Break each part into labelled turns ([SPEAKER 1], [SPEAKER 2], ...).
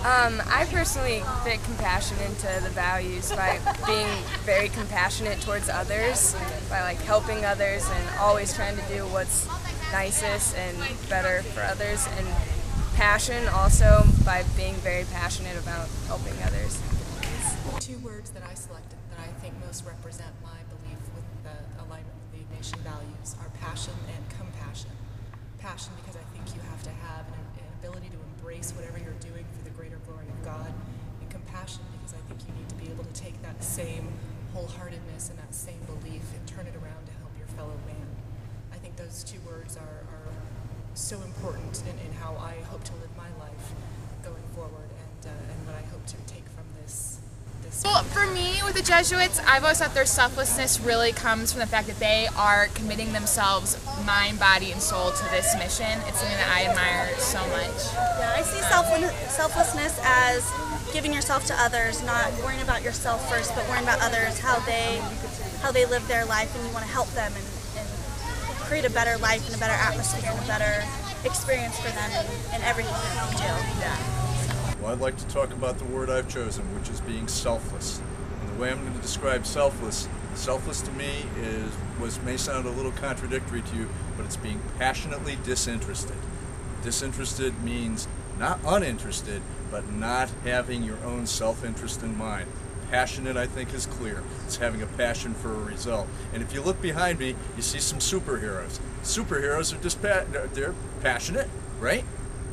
[SPEAKER 1] I personally fit compassion into the values by being very compassionate towards others, by like helping others and always trying to do what's nicest and better for others, and passion also by being very passionate about helping others.
[SPEAKER 2] Two words that I selected that I think most represent my belief with the alignment with the Ignatian values are passion and compassion. Passion because I think you have to have an ability to embrace whatever you're doing for the greater glory of God, and compassion because I think you need to be able to take that same wholeheartedness and that same belief and turn it around to help your fellow man. I think those two words are so important in how I hope to live my life going forward, and what I hope to take from this.
[SPEAKER 3] Well, for me, with the Jesuits, I've always thought their selflessness really comes from the fact that they are committing themselves, mind, body, and soul to this mission. It's something that I admire so much.
[SPEAKER 4] Yeah, I see selflessness as giving yourself to others, not worrying about yourself first, but worrying about others, how they live their life, and you want to help them and create a better life and a better atmosphere and a better experience for them in everything that you do. Yeah.
[SPEAKER 5] Well, I'd like to talk about the word I've chosen, which is being selfless. And the way I'm going to describe selfless to me may sound a little contradictory to you, but it's being passionately disinterested. Disinterested means not uninterested, but not having your own self-interest in mind. Passionate, I think, is clear. It's having a passion for a result. And if you look behind me, you see some superheroes. Superheroes are they're passionate, right?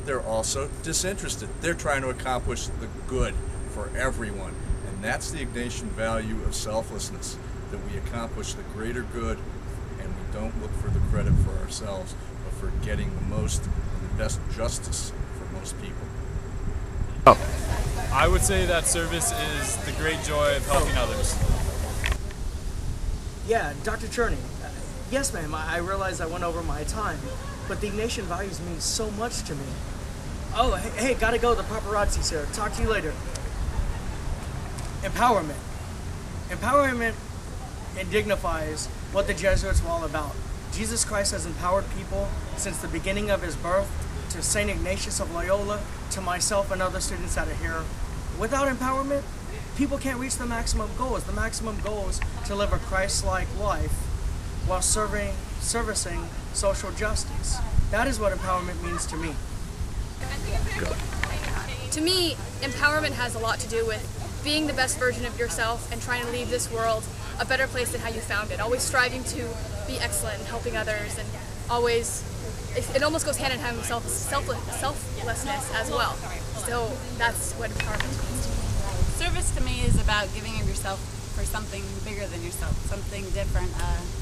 [SPEAKER 5] They're also disinterested. They're trying to accomplish the good for everyone. And that's the Ignatian value of selflessness, that we accomplish the greater good and we don't look for the credit for ourselves, but for getting the most and the best justice for most people.
[SPEAKER 6] I would say that service is the great joy of helping others.
[SPEAKER 7] Yeah, Dr. Cherney. Yes, ma'am, I realize I went over my time, but the Ignatian values mean so much to me. Oh, hey, gotta go, the paparazzi's here. Talk to you later. Empowerment. Empowerment dignifies what the Jesuits were all about. Jesus Christ has empowered people since the beginning of his birth, to St. Ignatius of Loyola, to myself and other students that are here. Without empowerment, people can't reach the maximum goals. The maximum goal is to live a Christ-like life while servicing social justice. That is what empowerment means to me.
[SPEAKER 8] To me, empowerment has a lot to do with being the best version of yourself and trying to leave this world a better place than how you found it. Always striving to be excellent and helping others, and always, it almost goes hand in hand with selflessness as well. So that's what empowerment means to me.
[SPEAKER 9] Service to me is about giving of yourself for something bigger than yourself, something different,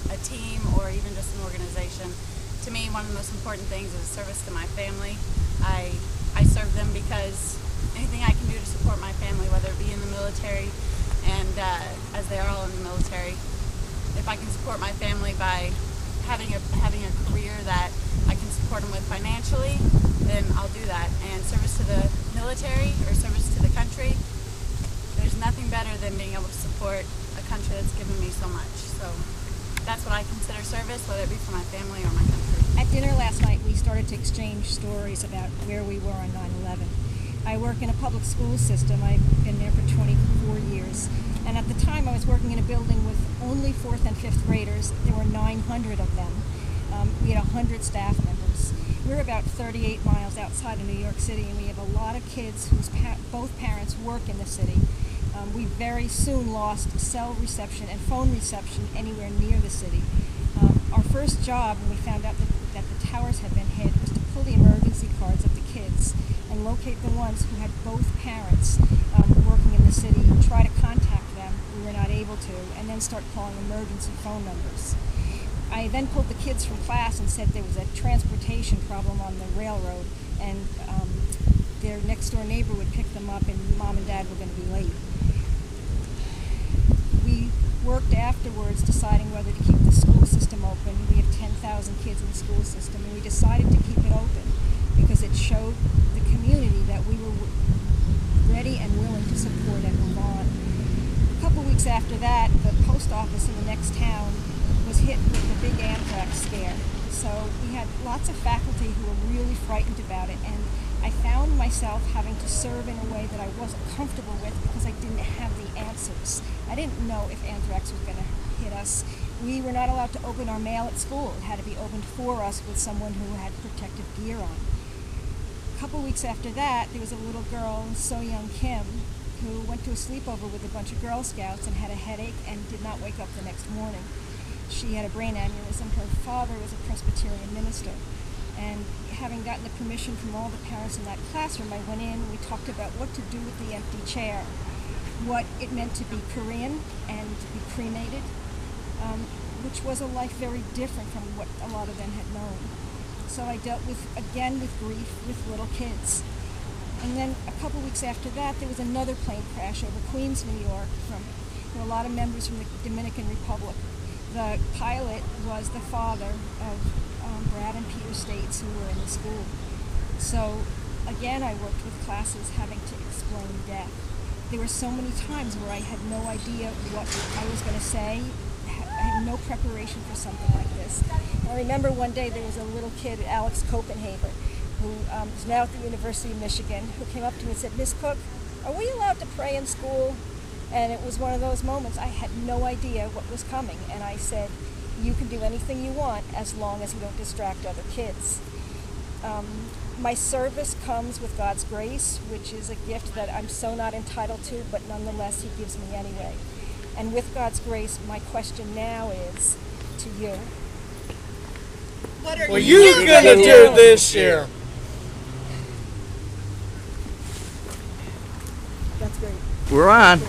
[SPEAKER 9] a team or even just an organization. To me, one of the most important things is service to my family. I serve them because anything I can do to support my family, whether it be in the military, and as they are all in the military, if I can support my family by having a career that I can support them with financially, then I'll do that. And service to the military or service to the country, there's nothing better than being able to support a country that's given me so much. So that's what I consider service, whether it be for my family or my country.
[SPEAKER 10] At dinner last night, we started to exchange stories about where we were on 9/11. I work in a public school system. I've been there for 24 years. And at the time, I was working in a building with only 4th and 5th graders. There were 900 of them. We had 100 staff members. We're about 38 miles outside of New York City, and we have a lot of kids whose both parents work in the city. We very soon lost cell reception and phone reception anywhere near the city. Our first job, when we found out that the towers had been hit, was to pull the emergency cards of the kids and locate the ones who had both parents working in the city, try to contact them. We were not able to, and then start calling emergency phone numbers. I then pulled the kids from class and said there was a transportation problem on the railroad, and their next door neighbor would pick them up, and mom and dad were going to be late. We worked afterwards deciding whether to keep the school system open. We have 10,000 kids in the school system, and we decided to keep it open because it showed the community that we were ready and willing to support and move on. A couple weeks after that, the post office in the next town was hit with the big anthrax scare. So we had lots of faculty who were really frightened about it, and I found myself having to serve in a way that I wasn't comfortable with because I didn't have the answers. I didn't know if anthrax was going to hit us. We were not allowed to open our mail at school. It had to be opened for us with someone who had protective gear on. A couple weeks after that, there was a little girl, So Young Kim, who went to a sleepover with a bunch of Girl Scouts and had a headache and did not wake up the next morning. She had a brain aneurysm. Her father was a Presbyterian minister. And having gotten the permission from all the parents in that classroom, I went in and we talked about what to do with the empty chair, what it meant to be Korean and to be cremated, which was a life very different from what a lot of them had known. So I dealt with grief with little kids. And then a couple weeks after that, there was another plane crash over Queens, New York. There were a lot of members from the Dominican Republic. The pilot was the father of Brad and Peter States, who were in the school. So again, I worked with classes having to explain death. There were so many times where I had no idea what I was going to say. I had no preparation for something like this. I remember one day there was a little kid, Alex Copenhaver, who is now at the University of Michigan, who came up to me and said, "Miss Cook, are we allowed to pray in school?" And it was one of those moments I had no idea what was coming. And I said, "You can do anything you want as long as you don't distract other kids." My service comes with God's grace, which is a gift that I'm so not entitled to, but nonetheless He gives me anyway. And with God's grace, my question now is to you.
[SPEAKER 7] What are you going to do this year?
[SPEAKER 10] That's great.
[SPEAKER 11] We're on.